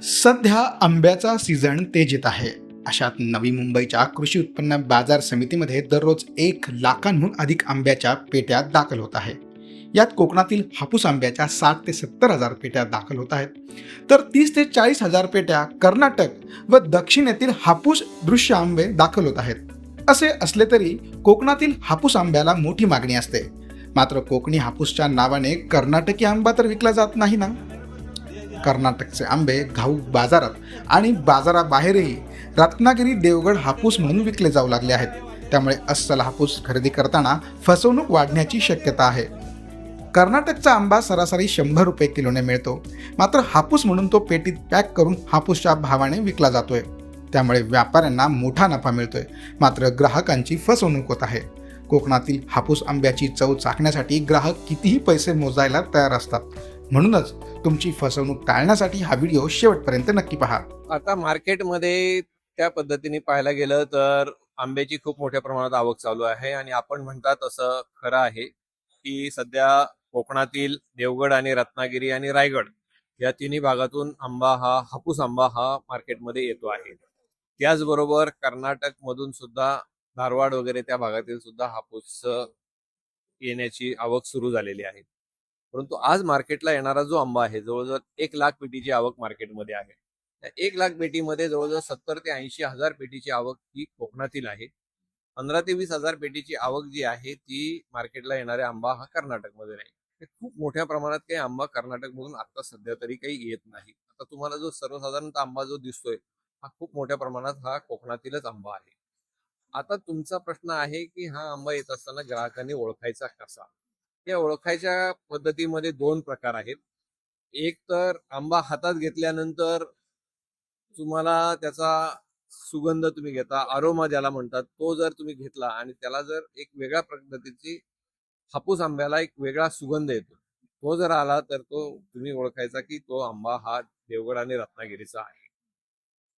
सध्या आंब्याचा सीझन तेजीत आहे. अशात नवी मुंबईच्या कृषी उत्पन्न बाजार समितीमध्ये दररोज 1 लाखांहून अधिक आंब्याच्या पेट्या दाखल होत आहे. यात कोकणातील हापूस आंब्याच्या 60 ते 70 हजार पेट्या दाखल होत आहेत, तर 30 ते 40 हजार पेट्या कर्नाटक व दक्षिणेतील हापूस दृश्य आंबे दाखल होत आहेत. असे असले तरी कोकणातील हापूस आंब्याला मोठी मागणी असते. मात्र कोकणी हापूसच्या नावाने कर्नाटकी आंबा तर विकला जात नाही ना. कर्नाटकचे आंबे घाऊक बाजारात आणि बाजाराबाहेरही रत्नागिरी देवगड हापूस म्हणून विकले जाऊ लागले आहेत. त्यामुळे अस्सल हापूस खरेदी करताना फसवणूक वाढण्याची शक्यता आहे. कर्नाटकचा आंबा सरासरी 100 रुपये किलोने मिळतो, मात्र हापूस म्हणून तो पेटीत पॅक करून हापूसच्या भावाने विकला जातोय. त्यामुळे व्यापाऱ्यांना मोठा नफा मिळतोय, मात्र ग्राहकांची फसवणूक होत आहे. कोकणातील हापूस आंब्याची चव चाखण्यासाठी ग्राहक कितीही पैसे मोजायला तयार असतात. म्हणूनच तुमची फसवणूक टाळण्यासाठी हा व्हिडिओ शेवटपर्यंत नक्की पहा. आता मार्केटमध्ये त्या पद्धतीने पाहायला गेलं तर आंब्याची खूप मोठ्या प्रमाणात आवक चालू आहे आणि आपण म्हणतात असं खरं आहे की सध्या कोकणातील देवगड आणि रत्नागिरी आणि रायगड या तिन्ही भागातून हापूस आंबा हा मार्केटमध्ये येतो आहे. त्याचबरोबर कर्नाटक मधून सुद्धा धारवाड वगैरे त्या भागातील सुद्धा हापूस येण्याची आवक सुरू झालेली आहे. परंतु आज मार्केटला येणारा जो आंबा आहे जवळजवळ 1 लाख पेटीची आवक मार्केटमध्ये आहे. त्या 1 लाख पेटीमध्ये जवळजवळ 70 ते 80 हजार पेटीची आवक ही कोकणातील आहे. 15 ते 20 हजार पेटीची आवक जी आहे ती मार्केटला येणारा आंबा हा कर्नाटकमध्ये नाही. हे खूप मोठ्या प्रमाणात काही आंबा कर्नाटकमधून आता सध्या तरी काही येत नाही. आता तुम्हाला जो सर्वसाधारणतः आंबा जो दिसतोय हा खूप मोठ्या प्रमाणात हा कोकणातीलच आंबा आहे. आता तुमचा प्रश्न आहे की हा आंबा येत असताना ग्राहकांनी ओळखायचा कसा. या ओळखायच्या पद्धतीमध्ये 2 प्रकार आहेत. एक तर आंबा हातात घेतल्यानंतर तुम्हाला त्याचा सुगंध तुम्ही घेता, अरोमा ज्याला म्हणतात, तो जर तुम्ही घेतला आणि त्याला जर एक वेगळ्या पद्धतीची हापूस आंब्याला एक वेगळा सुगंध येतो, तो जर आला तर तो तुम्ही ओळखायचा की तो आंबा हा देवगड आणि रत्नागिरीचा आहे.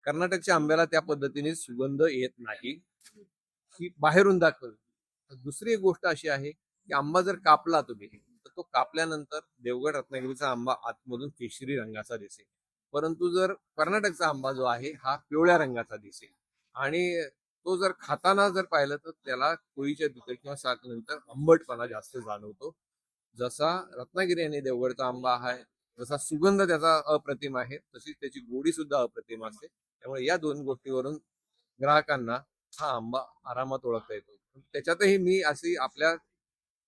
कर्नाटकच्या आंब्याला त्या पद्धतीने सुगंध येत नाही, ही बाहेरून दाखवली. दुसरी एक गोष्ट अशी आहे की आंबा जर कापला तुम्ही तर तो कापल्यानंतर देवगड रत्नागिरीचा आंबा आतमधून केशरी रंगाचा दिसेल, परंतु जर कर्नाटकचा आंबा जो आहे हा पिवळ्या रंगाचा दिसेल आणि तो जर खाताना जर पाहिलं तर त्याला कोळीच्या दुधात किंवा साखरेनंतर आंबटपणा जास्त जाणवतो. जसा रत्नागिरी आणि देवगडचा आंबा आहे, जसा सुगंध त्याचा अप्रतिम आहे तशीच त्याची गोडी सुद्धा अप्रतिम असते. त्यामुळे या 2 गोष्टीवरून ग्राहकांना हा आंबा आरामात ओळखता येतो. त्याच्यातही मी अशी आपल्या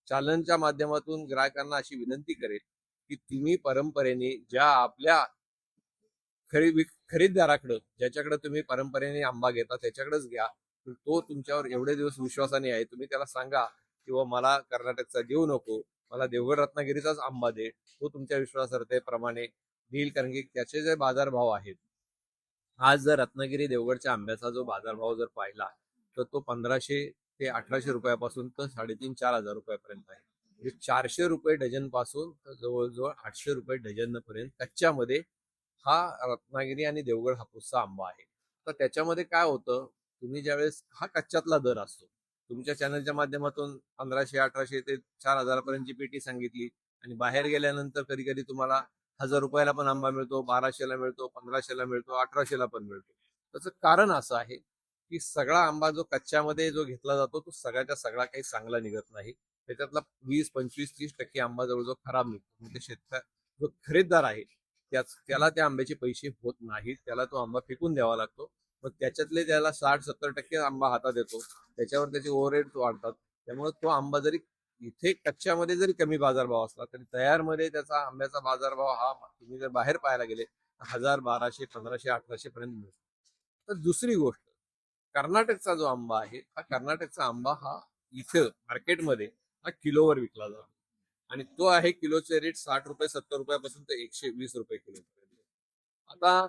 चॅनलच्या माध्यमातून ग्राहकांना अशी विनंती करेल की तुम्ही परंपरेने ज्या आपल्या खरीददाराकडे ज्याच्याकडे तुम्ही परंपरेने आंबा घेता त्याच्याकडेच घ्या. तो तुमच्यावर एवढे दिवस विश्वासाने आहे. तुम्ही त्याला सांगा किंवा मला कर्नाटकचा देऊ नको, मला देवगड रत्नागिरीचाच आंबा दे. तो तुमच्या विश्वासार्हतेप्रमाणे देईल, कारण की त्याचे जे बाजारभाव आहेत, आज जर रत्नागिरी देवगडच्या आंब्याचा जो बाजारभाव जर पाहिला तर तो 1500 ते 1800 रुपयापासून तर 3,500-4,000 रुपयापर्यंत आहे. म्हणजे 400 रुपये डझन पासून तर जवळजवळ 800 रुपये डझन पर्यंत कच्च्यामध्ये हा रत्नागिरी आणि देवगड हापूसचा आंबा आहे. तर त्याच्यामध्ये काय होतं, तुम्ही ज्यावेळेस हा कच्च्यातला दर असतो, तुमच्या चॅनलच्या माध्यमातून 1500, 1800 ते 4,000 पर्यंतची पेटी सांगितली आणि बाहेर गेल्यानंतर कधी कधी तुम्हाला 1,000 रुपयाला पण आंबा मिळतो, 1200ला मिळतो, 1500ला मिळतो, 1800ला पण मिळतो. त्याचं कारण असं आहे की सगळा आंबा जो कच्च्यामध्ये जो घेतला जातो तो सगळ्याच्या सगळा काही चांगला निघत नाही. त्याच्यातला 20, 25, 30% आंबा जवळजवळ खराब निघतो. म्हणजे जो खरीददार आहे त्याला त्या आंब्याचे पैसे होत नाहीत, त्याला तो आंबा फेकून द्यावा लागतो. मग त्याच्यातले त्याला 60-70% आंबा हातात येतो, त्याच्यावर त्याचे ओव्हरहेड वाढतात. त्यामुळे तो आंबा जरी इथे कच्च्यामध्ये जरी कमी बाजारभाव असला तरी तयारमध्ये त्याचा आंब्याचा बाजारभाव हा तुम्ही जर बाहेर पाहायला गेले 1000, 1200, 1500, 1800 पर्यंत मिळतो. तर दुसरी गोष्ट, कर्नाटकचा जो आंबा आहे हा कर्नाटकचा आंबा हा इथं मार्केटमध्ये हा किलोवर विकला जातो आणि तो आहे किलोचे रेट 60 रुपये 70 रुपयापासून ते 120 रुपये किलो. आता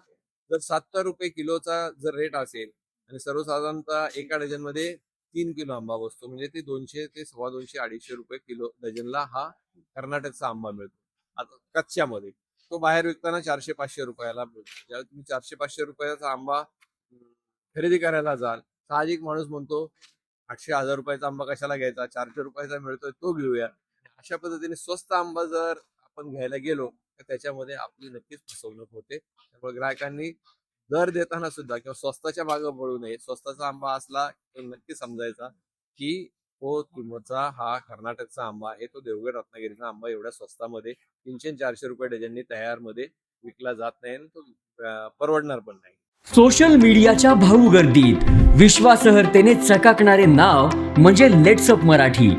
जर 70 रुपये किलोचा जर रेट असेल आणि सर्वसाधारणतः एका डझन मध्ये 3 किलो आंबा बसतो, म्हणजे ते 200 ते 250, 250 रुपये किलो डझनला हा कर्नाटकचा आंबा मिळतो. आता कच्च्यामध्ये तो बाहेर विकताना 400-500 रुपयाला मिळतो. ज्यावेळी तुम्ही 400-500 रुपयाचा आंबा खरेदी करायला जाल, साहजिक माणूस म्हणतो 800-1000 रुपयाचा आंबा कशाला घ्यायचा, 400 रुपयाचा मिळतोय तो घेऊया. अशा पद्धतीने स्वस्त आंबा जर आपण घ्यायला गेलो तर तर त्याच्यामध्ये आपली नक्कीच फसवणूक होते. त्यामुळे ग्राहकांनी दर देताना सुद्धा किंवा स्वस्ताच्या मागे पडू नये. स्वस्ताचा आंबा असला तर नक्की समजायचा की तो किंमतचा हा कर्नाटकचा आंबा आहे, तो देवगड रत्नागिरीचा आंबा एवढ्या स्वस्तामध्ये 300-400 रुपये डझननी तयारमध्ये विकला जात नाही आणि तो परवडणार पण नाही. सोशल मीडियाच्या भाऊ गर्दीत विश्वासार्हतेने चकाकणारे नाव म्हणजे लेट्सअप मराठी.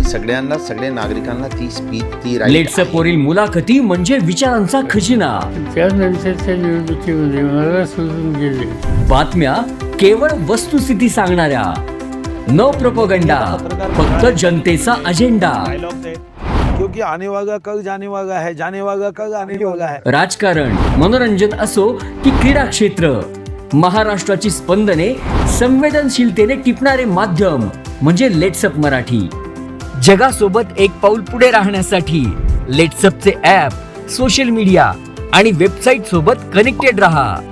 सगळ्यांना, सगळ्या नागरिकांना ती स्पीच, ती right लेट्सअप आहे. वरील मुलाखती म्हणजे विचारांचा खजिना. त्यानंतरच्या निवडणुकीमध्ये मला सोडून गेले. बातम्या केवळ वस्तुस्थिती सांगणाऱ्या, न प्रोपगंडा, फक्त जनतेचा अजेंडा. क्योंकि आने वाला कल जाने वाला है, जाने वाला कल आने वाला है. राजकारण, मनोरंजन असो की क्रीडा क्षेत्र, महाराष्ट्राची स्पंदने संवेदनशीलतेने टिपणारे माध्यम म्हणजे लेट्सअप मराठी. जगासोबत एक पाऊल पुढे राहण्यासाठी लेट्सअपचे ॲप, सोशल मीडिया आणि वेबसाईट सोबत कनेक्टेड रहा.